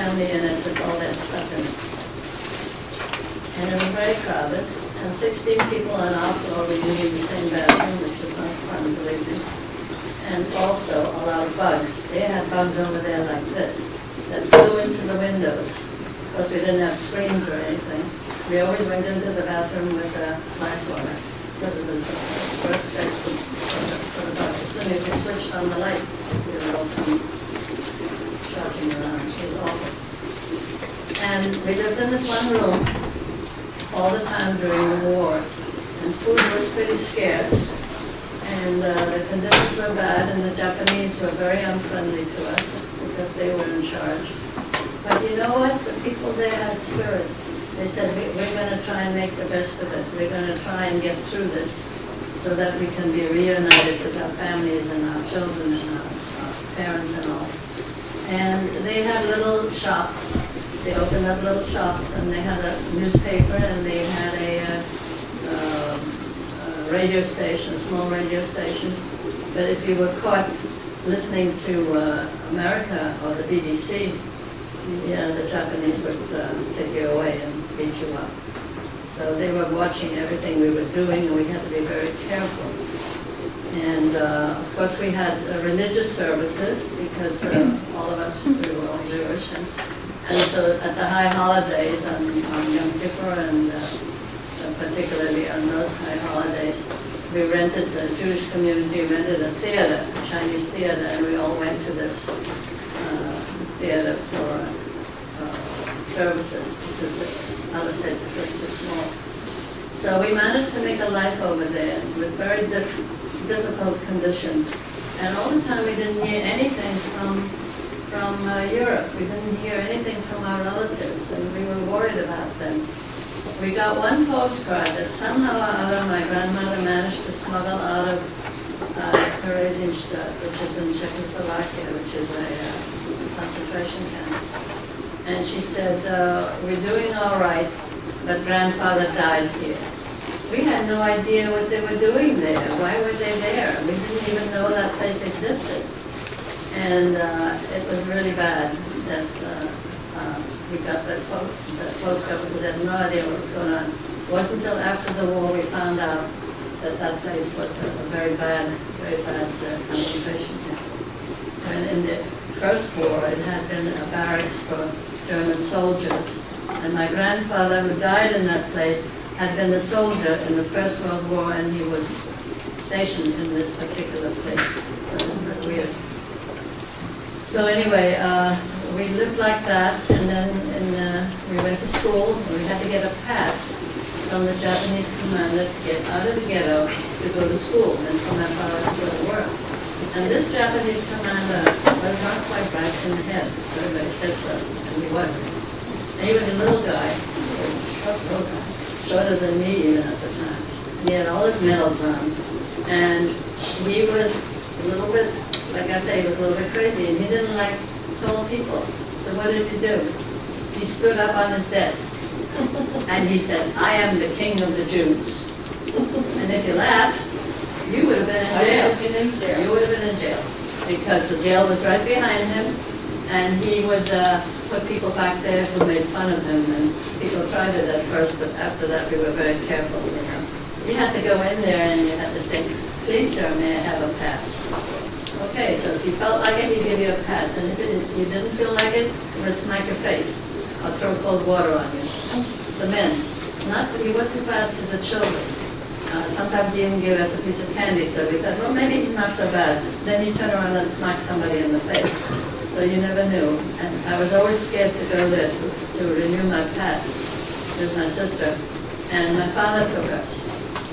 family in it with all their stuff in it. And it was very crowded, and 16 people on our floor were using the same bathroom, which is not fun, believe me. And also a lot of bugs. They had bugs over there like this, that flew into the windows. Of course, we didn't have screens or anything. We always went into the bathroom with ice water, because it was the first place for the bugs. As soon as you switched on the light, they would all come charging around. It was awful. And we lived in this one room all the time during the war, and food was pretty scarce, and the conditions were bad, and the Japanese were very unfriendly to us because they were in charge. But you know what? The people there had spirit. They said, we're going to try and make the best of it. We're going to try and get through this so that we can be reunited with our families and our children and our parents and all. And they had little shops. They opened up little shops, and they had a newspaper, and they had a radio station, a small radio station. But if you were caught listening to America or the BBC, the Japanese would take you away and beat you up. So they were watching everything we were doing, and we had to be very careful. And of course we had religious services, because all of us, we were all Jewish. And so at the high holidays, on Yom Kippur, and particularly on those high holidays, we rented, the Jewish community rented a theater, a Chinese theater, and we all went to this theater for services, because the other places were too small. So we managed to make a life over there with very difficult conditions. And all the time we didn't hear anything from Europe. We didn't hear anything from our relatives, and we were worried about them. We got one postcard that somehow or other my grandmother managed to smuggle out of Grebenschikoff, which is in Czechoslovakia, which is a concentration camp. And she said, we're doing all right, but grandfather died here. We had no idea what they were doing there. Why were they there? We didn't even know that place existed. And it was really bad that we got that postcard, because I had no idea what was going on. It wasn't until after the war we found out that that place was a very bad concentration camp. And in the first war, it had been a barracks for German soldiers. And my grandfather, who died in that place, had been a soldier in the First World War, and he was stationed in this particular place. So isn't that weird? So anyway, we lived like that, and then we went to school, and we had to get a pass from the Japanese commander to get out of the ghetto to go to school, and from that father to go to work. And this Japanese commander was not quite right in the head. Everybody said so, and he wasn't. And he was a little guy, a short little guy, shorter than me even at the time. And he had all his medals on, and he was a little bit, like I say, he was a little bit crazy, and he didn't like tall people. So what did he do? He stood up on his desk, and he said, I am the king of the Jews. And if you laughed, you would have been in jail. You would have been in jail, because the jail was right behind him, and he would put people back there who made fun of him, and people tried it at first, but after that we were very careful, you know. You had to go in there and you had to say, please sir, may I have a pass? Okay, so if you felt like it, he'd give you a pass, and if you didn't feel like it, he would smack your face or throw cold water on you. The men. He wasn't bad to the children. Sometimes he even gave us a piece of candy, so we thought, well, maybe he's not so bad. Then you turn around and smack somebody in the face. So you never knew. And I was always scared to go there to renew my pass with my sister. And my father took us.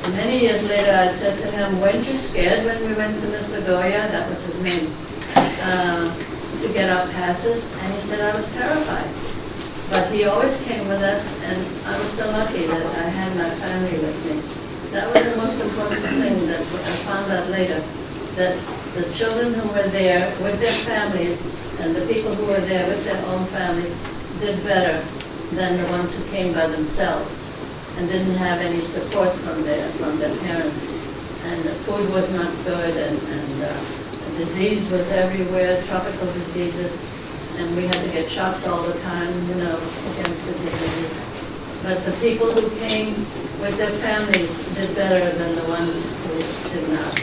And many years later I said to him, weren't you scared when we went to Mr. Goya, that was his name, to get our passes? And he said, I was terrified. But he always came with us, and I was so lucky that I had my family with me. That was the most important thing that I found out later, that the children who were there with their families and the people who were there with their own families did better than the ones who came by themselves and didn't have any support from their parents. And the food was not good, and disease was everywhere, tropical diseases. and we had to get shots all the time, you know, against the disease. But the people who came with their families did better than the ones who did not.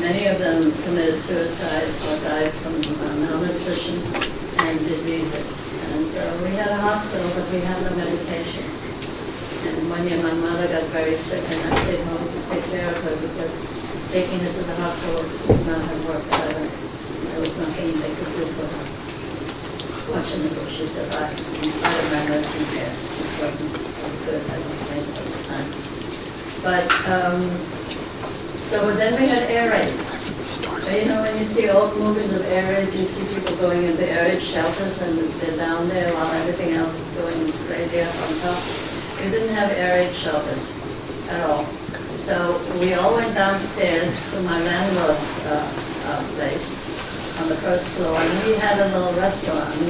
Many of them committed suicide or died from malnutrition and diseases. And we had a hospital, but we had no medication. And one year my mother got very sick, and I stayed home to take care of her because taking her to the hospital would not have worked either. There was nothing they could do for her. Fortunately, she survived in spite of my nursing care. It wasn't good, I don't think, at the time. But, so then we had air raids. You know, when you see old movies of air raids, you see people going into air raid shelters and they're down there while everything else is going crazy up on top. We didn't have air raid shelters at all. So we all went downstairs to my landlord's place on the first floor, and he had a little restaurant.